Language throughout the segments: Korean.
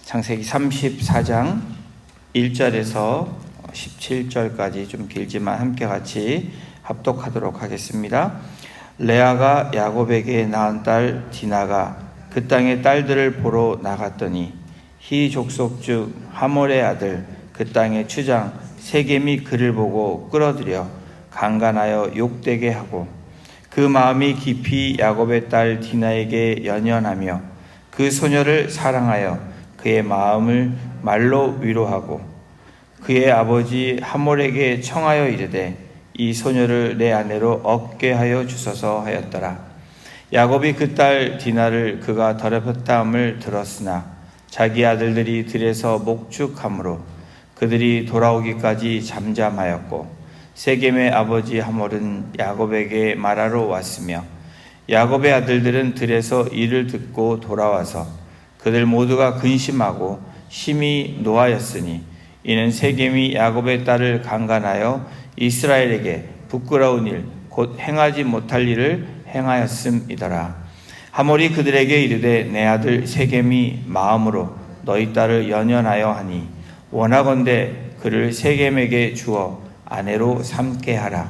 창세기 34장 1절에서 17절까지 좀 길지만 함께 같이 합독하도록 하겠습니다. 레아가 야곱에게 낳은 딸 디나가 그 땅의 딸들을 보러 나갔더니 히 족속 중 하몰의 아들 그 땅의 추장 세겜이 그를 보고 끌어들여 강간하여 욕되게 하고 그 마음이 깊이 야곱의 딸 디나에게 연연하며 그 소녀를 사랑하여 그의 마음을 말로 위로하고 그의 아버지 하몰에게 청하여 이르되 이 소녀를 내 아내로 얻게 하여 주소서 하였더라. 야곱이 그 딸 디나를 그가 더럽혔다함을 들었으나 자기 아들들이 들에서 목축함으로 그들이 돌아오기까지 잠잠하였고 세겜의 아버지 하몰은 야곱에게 말하러 왔으며 야곱의 아들들은 들에서 이를 듣고 돌아와서 그들 모두가 근심하고 심히 노하였으니 이는 세겜이 야곱의 딸을 강간하여 이스라엘에게 부끄러운 일 곧 행하지 못할 일을 행하였음이더라. 하몰이 그들에게 이르되 내 아들 세겜이 마음으로 너희 딸을 연연하여 하니 원하건대 그를 세겜에게 주어 아내로 삼게 하라.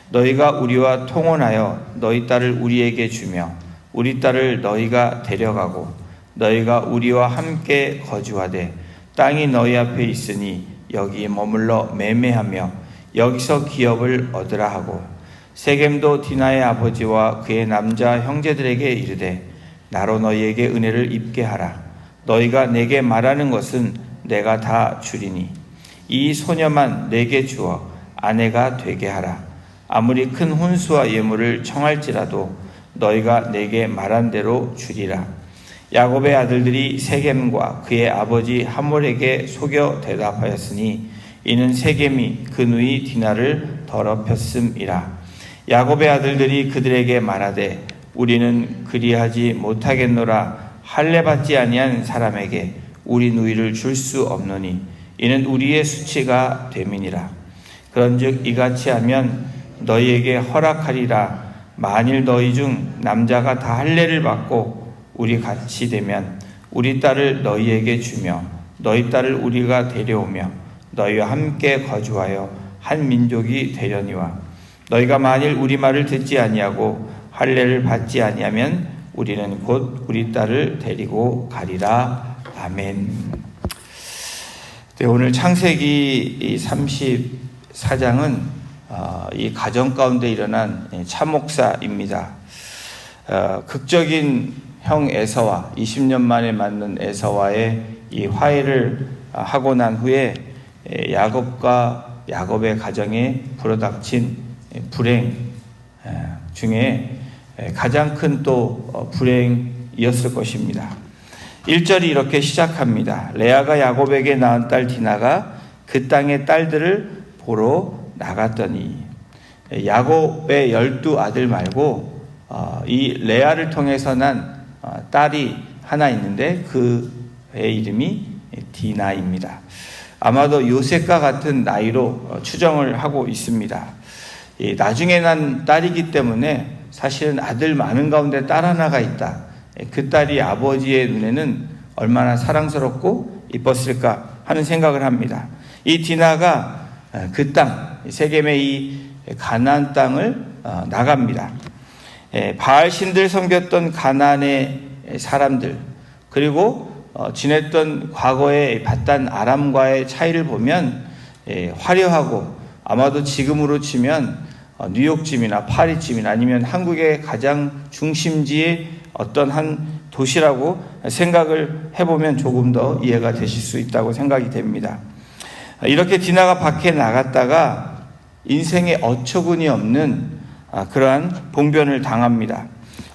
너희가 우리와 통혼하여 너희 딸을 우리에게 주며 우리 딸을 너희가 데려가고 너희가 우리와 함께 거주하되 땅이 너희 앞에 있으니 여기 머물러 매매하며 여기서 기업을 얻으라 하고 세겜도 디나의 아버지와 그의 남자 형제들에게 이르되 나로 너희에게 은혜를 입게 하라. 너희가 내게 말하는 것은 내가 다 주리니 이 소녀만 내게 주어 아내가 되게 하라. 아무리 큰 혼수와 예물을 청할지라도 너희가 내게 말한 대로 주리라. 야곱의 아들들이 세겜과 그의 아버지 하몰에게 속여 대답하였으니 이는 세겜이 그 누이 디나를 더럽혔음이라. 야곱의 아들들이 그들에게 말하되 우리는 그리하지 못하겠노라. 할례 받지 아니한 사람에게 우리 누이를 줄 수 없노니 이는 우리의 수치가 됨이니라. 그런즉 이같이 하면 너희에게 허락하리라. 만일 너희 중 남자가 다 할례를 받고 우리 같이 되면 우리 딸을 너희에게 주며 너희 딸을 우리가 데려오며 너희와 함께 거주하여 한 민족이 되려니와 너희가 만일 우리 말을 듣지 아니하고 할례를 받지 아니하면 우리는 곧 우리 딸을 데리고 가리라. 아멘. 네, 오늘 창세기 34장은 이 가정 가운데 일어난 참목사입니다. 극적인 형 에서와 20년 만에 만난 에서와의 이 화해를 하고 난 후에 야곱의 가정에 불어닥친 불행 중에 가장 큰 또 불행이었을 것입니다. 1절이 이렇게 시작합니다. 레아가 야곱에게 낳은 딸 디나가 그 땅의 딸들을 보러 나갔더니 야곱의 12아들 말고 이 레아를 통해서 난 딸이 하나 있는데 그의 이름이 디나입니다. 아마도 요셉과 같은 나이로 추정을 하고 있습니다. 나중에 난 딸이기 때문에 사실은 아들 많은 가운데 딸 하나가 있다. 그 딸이 아버지의 눈에는 얼마나 사랑스럽고 이뻤을까 하는 생각을 합니다. 이 디나가 그 땅, 세겜의 이 가나안 땅을 나갑니다. 바알신들 섬겼던 가나안의 사람들 그리고 지냈던 과거의 바단 아람과의 차이를 보면 화려하고 아마도 지금으로 치면 뉴욕쯤이나 파리쯤이나 아니면 한국의 가장 중심지의 어떤 한 도시라고 생각을 해보면 조금 더 이해가 되실 수 있다고 생각이 됩니다. 이렇게 디나가 밖에 나갔다가 인생에 어처구니 없는 그러한 봉변을 당합니다.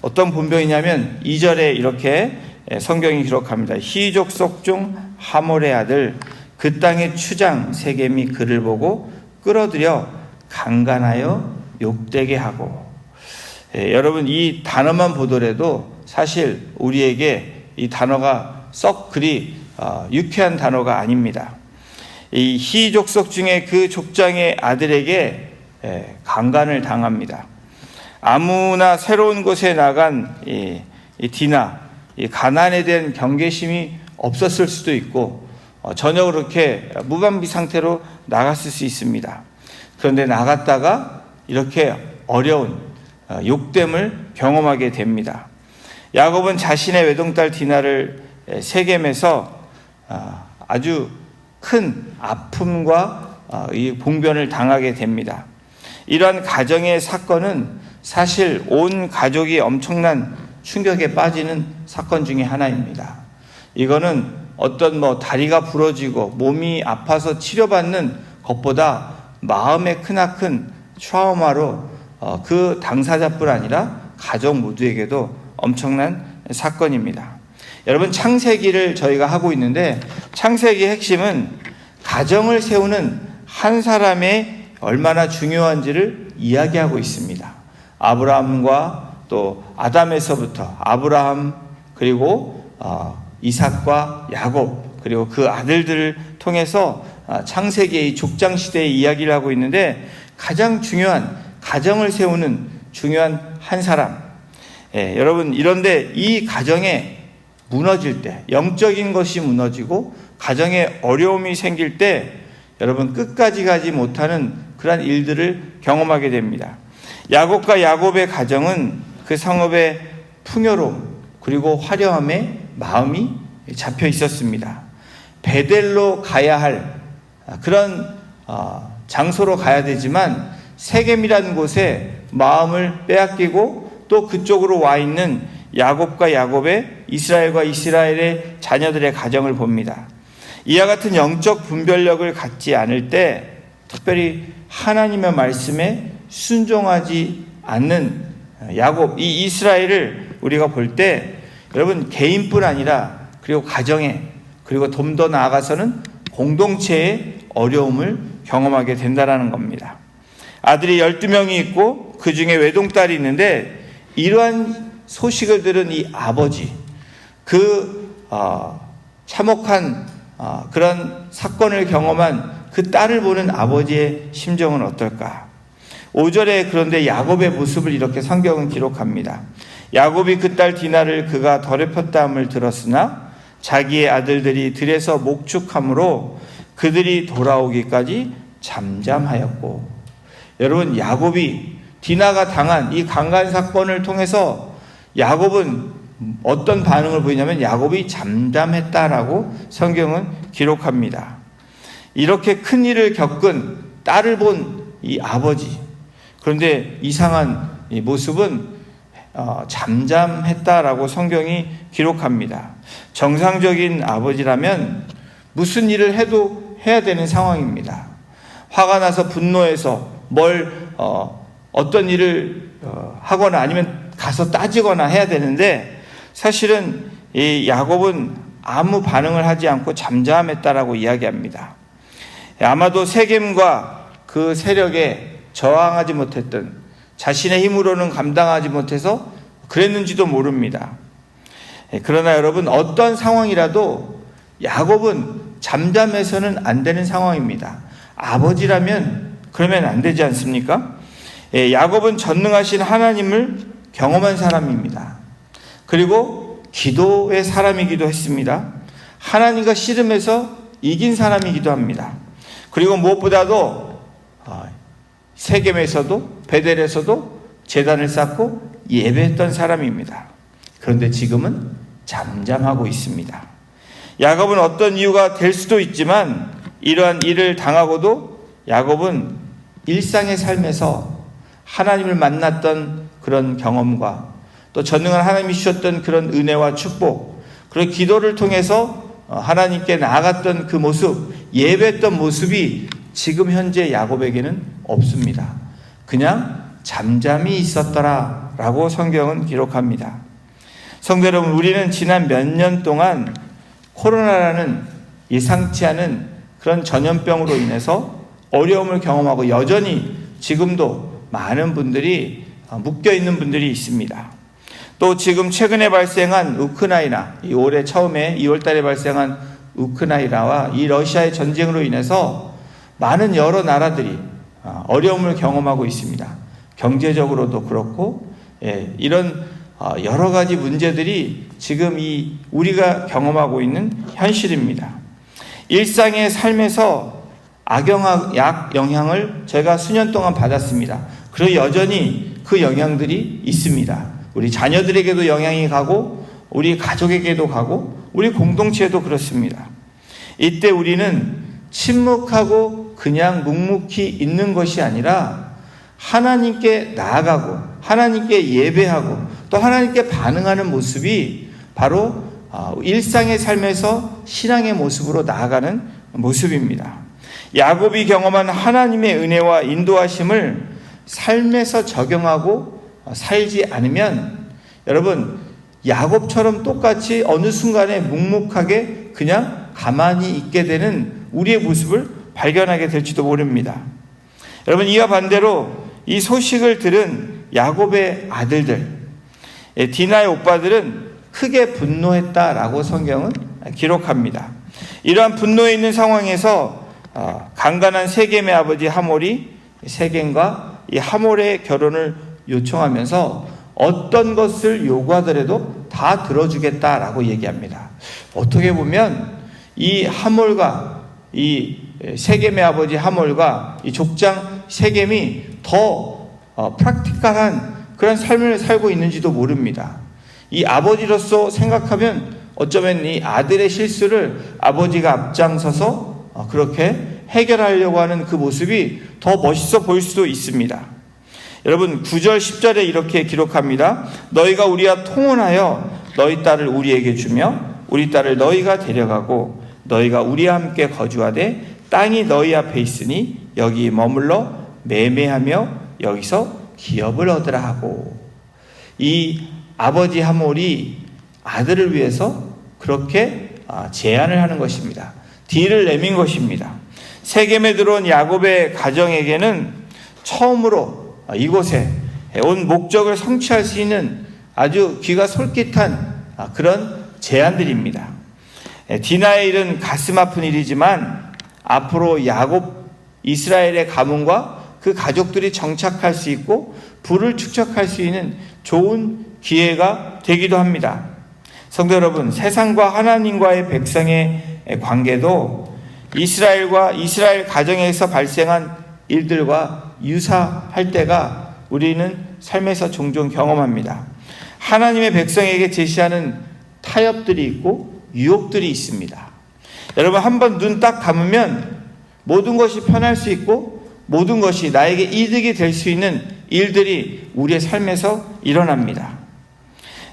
어떤 봉변이냐면 2절에 이렇게 성경이 기록합니다. 히족속 중 하몰의 아들 그 땅의 추장 세겜이 그를 보고 끌어들여 강간하여 욕되게 하고 여러분 이 단어만 보더라도 사실 우리에게 이 단어가 썩 그리 유쾌한 단어가 아닙니다. 이 히족속 중에 그 족장의 아들에게 강간을 당합니다. 아무나 새로운 곳에 나간 이 디나, 이 가나안에 대한 경계심이 없었을 수도 있고 전혀 그렇게 무방비 상태로 나갔을 수 있습니다. 그런데 나갔다가 이렇게 어려운 욕됨을 경험하게 됩니다. 야곱은 자신의 외동딸 디나를 세겜에서 아주 큰 아픔과 이 봉변을 당하게 됩니다. 이러한 가정의 사건은 사실 온 가족이 엄청난 충격에 빠지는 사건 중에 하나입니다. 이거는 어떤 다리가 부러지고 몸이 아파서 치료받는 것보다 마음의 크나큰 트라우마로 그 당사자뿐 아니라 가족 모두에게도 엄청난 사건입니다. 여러분, 창세기를 저희가 하고 있는데 창세기의 핵심은 가정을 세우는 한 사람의 얼마나 중요한지를 이야기하고 있습니다. 아브라함과 또 아담에서부터 아브라함, 그리고 이삭과 야곱, 그리고 그 아들들을 통해서 창세기의 족장시대의 이야기를 하고 있는데 가장 중요한 가정을 세우는 중요한 한 사람. 여러분, 이런데 이 가정에 무너질 때, 영적인 것이 무너지고 가정에 어려움이 생길 때 여러분 끝까지 가지 못하는 그런 일들을 경험하게 됩니다. 야곱과 야곱의 가정은 그 성읍의 풍요로움 그리고 화려함에 마음이 잡혀 있었습니다. 베델로 가야 할 그런 장소로 가야 되지만 세겜이라는 곳에 마음을 빼앗기고 또 그쪽으로 와 있는 야곱과 야곱의 이스라엘과 이스라엘의 자녀들의 가정을 봅니다. 이와 같은 영적 분별력을 갖지 않을 때 특별히 하나님의 말씀에 순종하지 않는 야곱, 이 이스라엘을 우리가 볼 때 여러분 개인뿐 아니라 그리고 가정에 그리고 좀 더 나아가서는 공동체의 어려움을 경험하게 된다는 겁니다. 아들이 12명이 있고 그 중에 외동딸이 있는데 이러한 소식을 들은 이 아버지, 참혹한 그런 사건을 경험한 그 딸을 보는 아버지의 심정은 어떨까? 5절에 그런데 야곱의 모습을 이렇게 성경은 기록합니다. 야곱이 그 딸 디나를 그가 더럽혔다함을 들었으나 자기의 아들들이 들에서 목축함으로 그들이 돌아오기까지 잠잠하였고. 여러분, 야곱이 디나가 당한 이 강간 사건을 통해서 야곱은 어떤 반응을 보이냐면 야곱이 잠잠했다라고 성경은 기록합니다. 이렇게 큰 일을 겪은 딸을 본 이 아버지, 그런데 이상한 이 모습은 잠잠했다라고 성경이 기록합니다. 정상적인 아버지라면 무슨 일을 해도 해야 되는 상황입니다. 화가 나서 분노해서 어떤 일을 하거나 아니면 가서 따지거나 해야 되는데 사실은 이 야곱은 아무 반응을 하지 않고 잠잠했다라고 이야기합니다. 아마도 세겜과 그 세력에 저항하지 못했던, 자신의 힘으로는 감당하지 못해서 그랬는지도 모릅니다. 그러나 여러분, 어떤 상황이라도 야곱은 잠잠해서는 안 되는 상황입니다. 아버지라면 그러면 안 되지 않습니까? 야곱은 전능하신 하나님을 경험한 사람입니다. 그리고 기도의 사람이기도 했습니다. 하나님과 씨름해서 이긴 사람이기도 합니다. 그리고 무엇보다도 세겜에서도 베델에서도 제단을 쌓고 예배했던 사람입니다. 그런데 지금은 잠잠하고 있습니다. 야곱은 어떤 이유가 될 수도 있지만 이러한 일을 당하고도 야곱은 일상의 삶에서 하나님을 만났던 그런 경험과 또 전능한 하나님이 주셨던 그런 은혜와 축복, 그리고 기도를 통해서 하나님께 나아갔던 그 모습, 예배했던 모습이 지금 현재 야곱에게는 없습니다. 그냥 잠잠히 있었더라라고 성경은 기록합니다. 성도 여러분, 우리는 지난 몇 년 동안 코로나라는 예상치 않은 그런 전염병으로 인해서 어려움을 경험하고 여전히 지금도 많은 분들이 묶여있는 분들이 있습니다. 또 지금 최근에 발생한 우크라이나, 이 올해 처음에 2월달에 발생한 우크라이나와 이 러시아의 전쟁으로 인해서 많은 여러 나라들이 어려움을 경험하고 있습니다. 경제적으로도 그렇고, 이런 여러 가지 문제들이 지금 우리가 경험하고 있는 현실입니다. 일상의 삶에서 약 영향을 제가 수년 동안 받았습니다. 그리고 여전히 그 영향들이 있습니다. 우리 자녀들에게도 영향이 가고 우리 가족에게도 가고 우리 공동체에도 그렇습니다. 이때 우리는 침묵하고 그냥 묵묵히 있는 것이 아니라 하나님께 나아가고 하나님께 예배하고 또 하나님께 반응하는 모습이 바로 일상의 삶에서 신앙의 모습으로 나아가는 모습입니다. 야곱이 경험한 하나님의 은혜와 인도하심을 삶에서 적용하고 살지 않으면 여러분 야곱처럼 똑같이 어느 순간에 묵묵하게 그냥 가만히 있게 되는 우리의 모습을 발견하게 될지도 모릅니다. 여러분 이와 반대로 이 소식을 들은 야곱의 아들들, 디나의 오빠들은 크게 분노했다라고 성경은 기록합니다. 이러한 분노에 있는 상황에서 강간한 세겜의 아버지 하몰이 세겜과 이 하몰의 결혼을 요청하면서 어떤 것을 요구하더라도 다 들어주겠다라고 얘기합니다. 어떻게 보면 이 하몰과 이 세겜의 아버지 하몰과 이 족장 세겜이 더 프랙티컬한 그런 삶을 살고 있는지도 모릅니다. 이 아버지로서 생각하면 어쩌면 이 아들의 실수를 아버지가 앞장서서 그렇게 해결하려고 하는 그 모습이 더 멋있어 보일 수도 있습니다. 여러분 9절 10절에 이렇게 기록합니다. 너희가 우리와 통혼하여 너희 딸을 우리에게 주며 우리 딸을 너희가 데려가고 너희가 우리와 함께 거주하되 땅이 너희 앞에 있으니 여기 머물러 매매하며 여기서 기업을 얻으라 하고, 이 아버지 하몰이 아들을 위해서 그렇게 제안을 하는 것입니다. 딜을 내민 것입니다. 세겜에 들어온 야곱의 가정에게는 처음으로 이곳에 온 목적을 성취할 수 있는 아주 귀가 솔깃한 그런 제안들입니다. 디나의 일은 가슴 아픈 일이지만 앞으로 야곱 이스라엘의 가문과 그 가족들이 정착할 수 있고 부를 축적할 수 있는 좋은 기회가 되기도 합니다. 성도 여러분, 세상과 하나님과의 백성의 관계도 이스라엘과 이스라엘 가정에서 발생한 일들과 유사할 때가 우리는 삶에서 종종 경험합니다. 하나님의 백성에게 제시하는 타협들이 있고 유혹들이 있습니다. 여러분, 한번 눈 딱 감으면 모든 것이 편할 수 있고 모든 것이 나에게 이득이 될 수 있는 일들이 우리의 삶에서 일어납니다.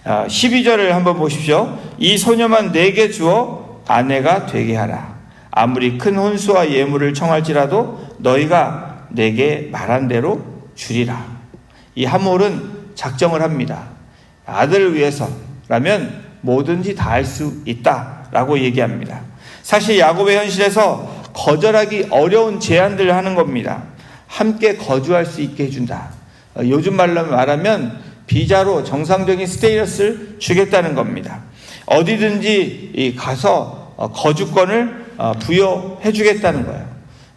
12절을 한번 보십시오. 이 소녀만 내게 주어 아내가 되게 하라. 아무리 큰 혼수와 예물을 청할지라도 너희가 내게 말한 대로 주리라. 이 하몰은 작정을 합니다. 아들을 위해서라면 뭐든지 다 할 수 있다라고 얘기합니다. 사실 야곱의 현실에서 거절하기 어려운 제안들을 하는 겁니다. 함께 거주할 수 있게 해준다. 요즘 말로 말하면 비자로 정상적인 스테이터스를 주겠다는 겁니다. 어디든지 가서 거주권을 부여해 주겠다는 거예요.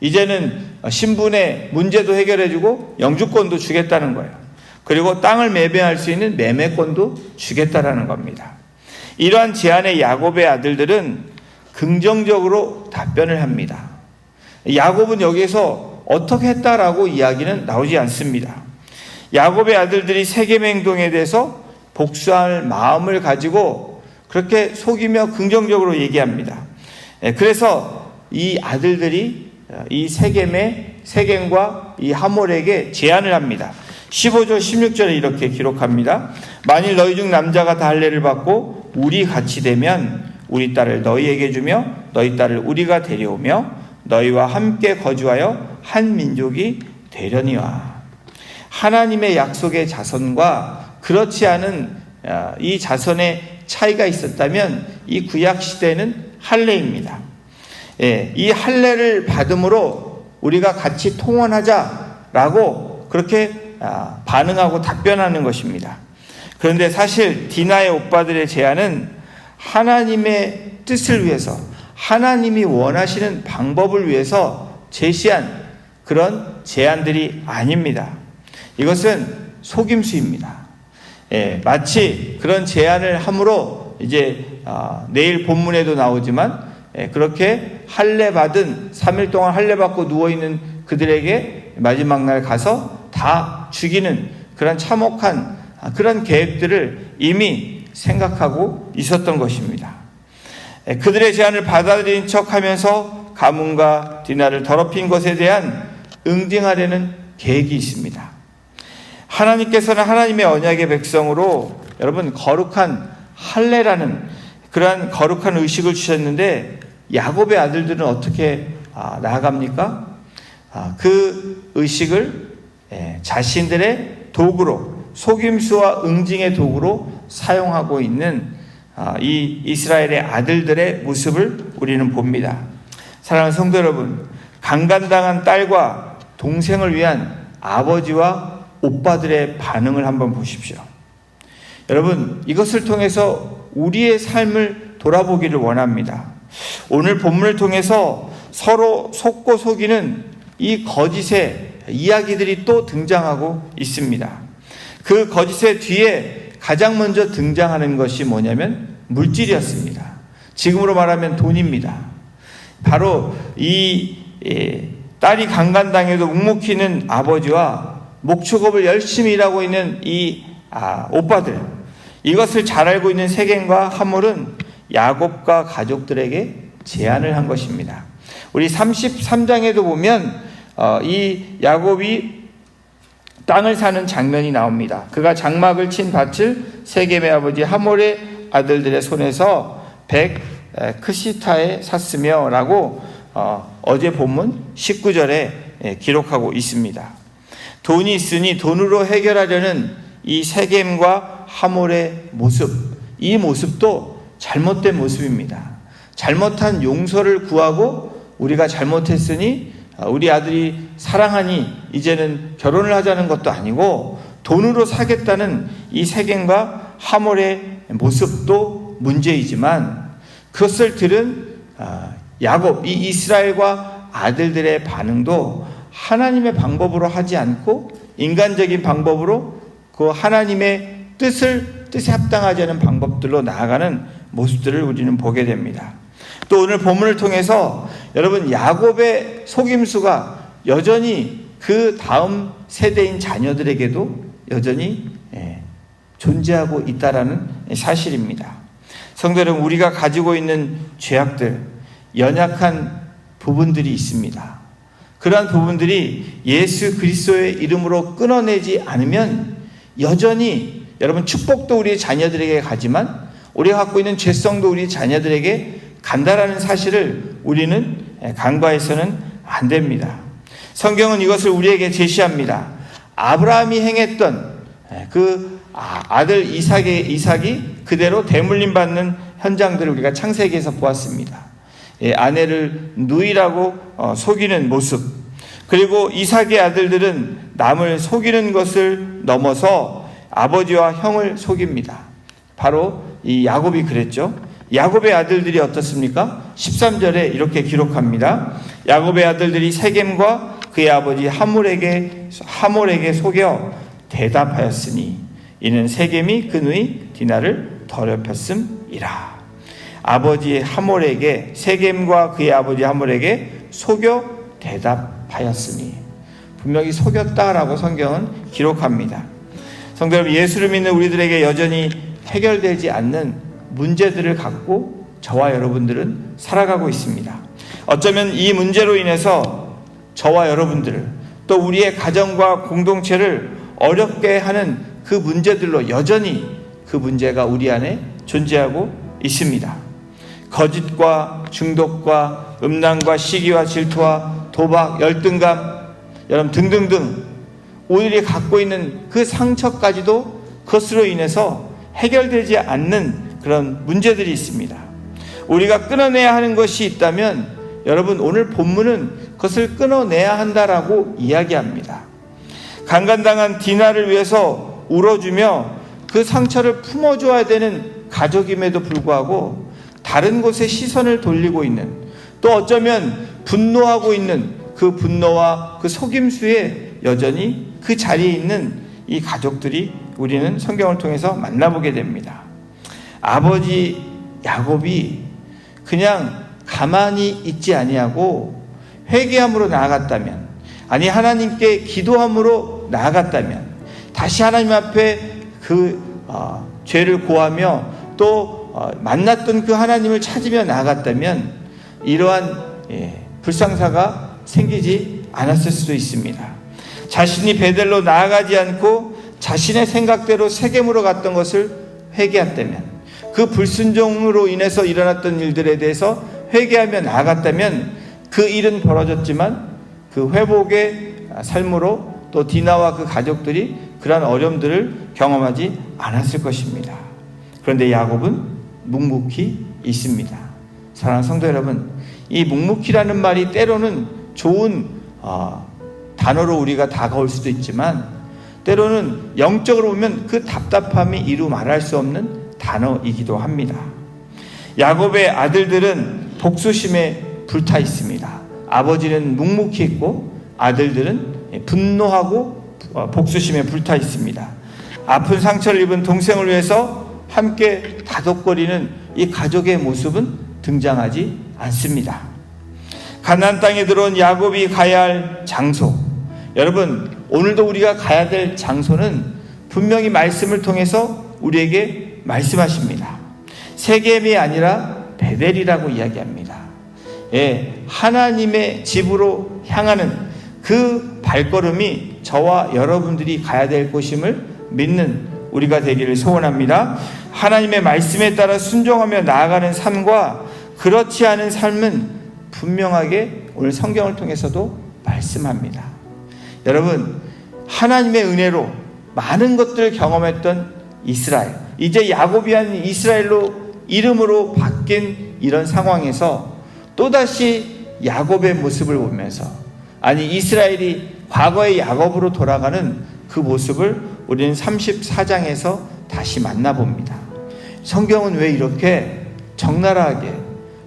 이제는 신분의 문제도 해결해주고 영주권도 주겠다는 거예요. 그리고 땅을 매매할 수 있는 매매권도 주겠다라는 겁니다. 이러한 제안에 야곱의 아들들은 긍정적으로 답변을 합니다. 야곱은 여기에서 어떻게 했다라고 이야기는 나오지 않습니다. 야곱의 아들들이 세겜의 행동에 대해서 복수할 마음을 가지고 그렇게 속이며 긍정적으로 얘기합니다. 그래서 이 아들들이 이 세겜과 이 하몰에게 제안을 합니다. 15절 16절에 이렇게 기록합니다. 만일 너희 중 남자가 다 할례를 받고 우리 같이 되면 우리 딸을 너희에게 주며 너희 딸을 우리가 데려오며 너희와 함께 거주하여 한 민족이 되려니와. 하나님의 약속의 자손과 그렇지 않은 이 자손의 차이가 있었다면 이 구약 시대는 할례입니다. 이 할례를 받음으로 우리가 같이 통혼하자라고 그렇게 반응하고 답변하는 것입니다. 그런데 사실 디나의 오빠들의 제안은 하나님의 뜻을 위해서, 하나님이 원하시는 방법을 위해서 제시한 그런 제안들이 아닙니다. 이것은 속임수입니다. 마치 그런 제안을 함으로 이제 내일 본문에도 나오지만 그렇게 할례 받은 3일 동안 할례 받고 누워있는 그들에게 마지막 날 가서 다 죽이는 그런 참혹한 그런 계획들을 이미 생각하고 있었던 것입니다. 그들의 제안을 받아들인 척하면서 가문과 디나를 더럽힌 것에 대한 응징하려는 계획이 있습니다. 하나님께서는 하나님의 언약의 백성으로 여러분 거룩한 할례라는 그러한 거룩한 의식을 주셨는데 야곱의 아들들은 어떻게 나아갑니까? 그 의식을 자신들의 도구로 속임수와 응징의 도구로 사용하고 있는 이 이스라엘의 아들들의 모습을 우리는 봅니다. 사랑하는 성도 여러분, 강간당한 딸과 동생을 위한 아버지와 오빠들의 반응을 한번 보십시오. 여러분, 이것을 통해서 우리의 삶을 돌아보기를 원합니다. 오늘 본문을 통해서 서로 속고 속이는 이 거짓의 이야기들이 또 등장하고 있습니다. 그 거짓의 뒤에 가장 먼저 등장하는 것이 뭐냐면 물질이었습니다. 지금으로 말하면 돈입니다. 바로 이 딸이 강간당해도 묵묵히는 아버지와 목축업을 열심히 일하고 있는 이 오빠들, 이것을 잘 알고 있는 세겜과 하몰은 야곱과 가족들에게 제안을 한 것입니다. 우리 33장에도 보면 이 야곱이 땅을 사는 장면이 나옵니다. 그가 장막을 친 밭을 세겜의 아버지 하몰의 아들들의 손에서 100 크시타에 샀으며 라고 어제 본문 19절에 기록하고 있습니다. 돈이 있으니 돈으로 해결하려는 이 세겜과 하몰의 모습, 이 모습도 잘못된 모습입니다. 잘못한 용서를 구하고 우리가 잘못했으니 우리 아들이 사랑하니 이제는 결혼을 하자는 것도 아니고 돈으로 사겠다는 이 세겜과 하몰의 모습도 문제이지만 그것을 들은 야곱, 이 이스라엘과 아들들의 반응도 하나님의 방법으로 하지 않고 인간적인 방법으로 그 하나님의 뜻에 합당하지 않은 방법들로 나아가는 모습들을 우리는 보게 됩니다. 또 오늘 본문을 통해서 여러분 야곱의 속임수가 여전히 그 다음 세대인 자녀들에게도 여전히 존재하고 있다라는 사실입니다. 성도 여러분, 우리가 가지고 있는 죄악들, 연약한 부분들이 있습니다. 그러한 부분들이 예수 그리스도의 이름으로 끊어내지 않으면 여전히 여러분 축복도 우리 자녀들에게 가지만 우리가 갖고 있는 죄성도 우리 자녀들에게 간다라는 사실을 우리는 간과해서는 안 됩니다. 성경은 이것을 우리에게 제시합니다. 아브라함이 행했던 그 아들 이삭이 그대로 대물림 받는 현장들을 우리가 창세기에서 보았습니다. 아내를 누이라고 속이는 모습, 그리고 이삭의 아들들은 남을 속이는 것을 넘어서 아버지와 형을 속입니다. 바로 이 야곱이 그랬죠. 야곱의 아들들이 어떻습니까? 13절에 이렇게 기록합니다. 야곱의 아들들이 세겜과 그의 아버지 하몰에게 속여 대답하였으니 이는 세겜이 그 누이 디나를 더럽혔음이라. 아버지 하몰에게, 세겜과 그의 아버지 하몰에게 속여 대답하였으니, 분명히 속였다라고 성경은 기록합니다. 성도 여러분, 예수를 믿는 우리들에게 여전히 해결되지 않는 문제들을 갖고 저와 여러분들은 살아가고 있습니다. 어쩌면 이 문제로 인해서 저와 여러분들을, 또 우리의 가정과 공동체를 어렵게 하는 그 문제들로 여전히 그 문제가 우리 안에 존재하고 있습니다. 거짓과 중독과 음란과 시기와 질투와 도박, 열등감, 여러분 등등등 우리들이 갖고 있는 그 상처까지도 그것으로 인해서 해결되지 않는 그런 문제들이 있습니다. 우리가 끊어내야 하는 것이 있다면 여러분 오늘 본문은 그것을 끊어내야 한다라고 이야기합니다. 강간당한 디나를 위해서 울어주며 그 상처를 품어줘야 되는 가족임에도 불구하고 다른 곳에 시선을 돌리고 있는, 또 어쩌면 분노하고 있는 그 분노와 그 속임수에 여전히 그 자리에 있는 이 가족들이 우리는 성경을 통해서 만나보게 됩니다. 아버지 야곱이 그냥 가만히 있지 아니하고 회개함으로 나아갔다면, 아니 하나님께 기도함으로 나아갔다면, 다시 하나님 앞에 죄를 고하며 또 만났던 그 하나님을 찾으며 나아갔다면 이러한 불상사가 생기지 않았을 수도 있습니다. 자신이 베델로 나아가지 않고 자신의 생각대로 세겜으로 갔던 것을 회개했다면, 그 불순종으로 인해서 일어났던 일들에 대해서 회개하며 나아갔다면 그 일은 벌어졌지만 그 회복의 삶으로 또 디나와 그 가족들이 그러한 어려움들을 경험하지 않았을 것입니다. 그런데 야곱은 묵묵히 있습니다. 사랑하는 성도 여러분, 이 묵묵히라는 말이 때로는 좋은 단어로 우리가 다가올 수도 있지만, 때로는 영적으로 보면 그 답답함이 이루 말할 수 없는 단어이기도 합니다. 야곱의 아들들은 복수심에 불타 있습니다. 아버지는 묵묵히 있고 아들들은 분노하고 복수심에 불타 있습니다. 아픈 상처를 입은 동생을 위해서 함께 다독거리는 이 가족의 모습은 등장하지 않습니다. 가나안 땅에 들어온 야곱이 가야 할 장소, 여러분 오늘도 우리가 가야 될 장소는 분명히 말씀을 통해서 우리에게 말씀하십니다. 세겜이 아니라 베델이라고 이야기합니다. 하나님의 집으로 향하는 그 발걸음이 저와 여러분들이 가야 될 곳임을 믿는 우리가 되기를 소원합니다. 하나님의 말씀에 따라 순종하며 나아가는 삶과 그렇지 않은 삶은 분명하게 오늘 성경을 통해서도 말씀합니다. 여러분, 하나님의 은혜로 많은 것들을 경험했던 이스라엘, 이제 야곱이 아닌 이스라엘로 이름으로 바뀐 이런 상황에서 또다시 야곱의 모습을 보면서, 아니 이스라엘이 과거의 야곱으로 돌아가는 그 모습을 우리는 34장에서 다시 만나봅니다. 성경은 왜 이렇게 적나라하게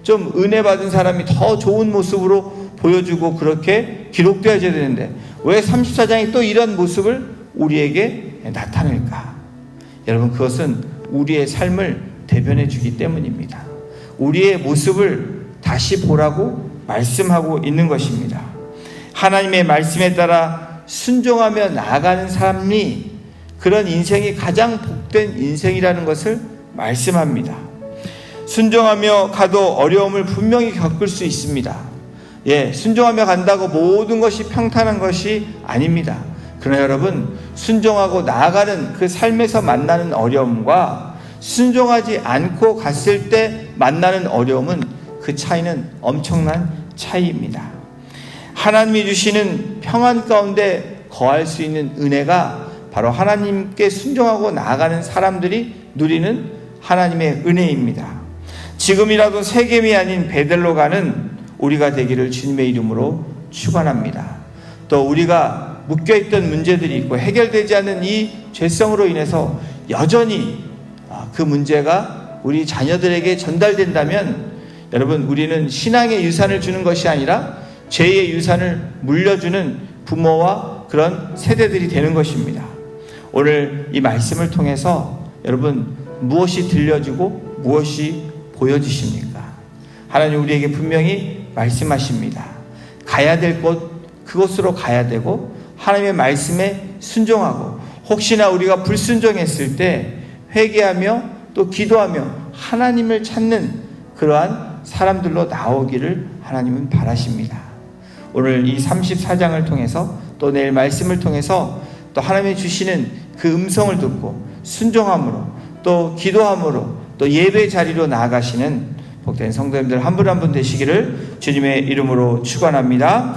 좀 은혜 받은 사람이 더 좋은 모습으로 보여주고 그렇게 기록되어야 되는데 왜 34장이 또 이런 모습을 우리에게 나타낼까? 여러분, 그것은 우리의 삶을 대변해 주기 때문입니다. 우리의 모습을 다시 보라고 말씀하고 있는 것입니다. 하나님의 말씀에 따라 순종하며 나아가는 삶이 그런 인생이 가장 복된 인생이라는 것을 말씀합니다. 순종하며 가도 어려움을 분명히 겪을 수 있습니다. 순종하며 간다고 모든 것이 평탄한 것이 아닙니다. 그러나 여러분, 순종하고 나아가는 그 삶에서 만나는 어려움과 순종하지 않고 갔을 때 만나는 어려움은 그 차이는 엄청난 차이입니다. 하나님이 주시는 평안 가운데 거할 수 있는 은혜가 바로 하나님께 순종하고 나아가는 사람들이 누리는 하나님의 은혜입니다. 지금이라도 세겜이 아닌 베델로 가는 우리가 되기를 주님의 이름으로 축원합니다. 또 우리가 묶여있던 문제들이 있고 해결되지 않는 이 죄성으로 인해서 여전히 그 문제가 우리 자녀들에게 전달된다면, 여러분, 우리는 신앙의 유산을 주는 것이 아니라 죄의 유산을 물려주는 부모와 그런 세대들이 되는 것입니다. 오늘 이 말씀을 통해서 여러분, 무엇이 들려지고 무엇이 보여지십니까? 하나님 우리에게 분명히 말씀하십니다. 가야 될 곳, 그곳으로 가야 되고 하나님의 말씀에 순종하고, 혹시나 우리가 불순종했을 때 회개하며 또 기도하며 하나님을 찾는 그러한 사람들로 나오기를 하나님은 바라십니다. 오늘 이 34장을 통해서 또 내일 말씀을 통해서 또 하나님이 주시는 그 음성을 듣고 순종함으로 또 기도함으로 또 예배 자리로 나아가시는 복된 성도님들 한 분 한 분 되시기를 주님의 이름으로 축원합니다.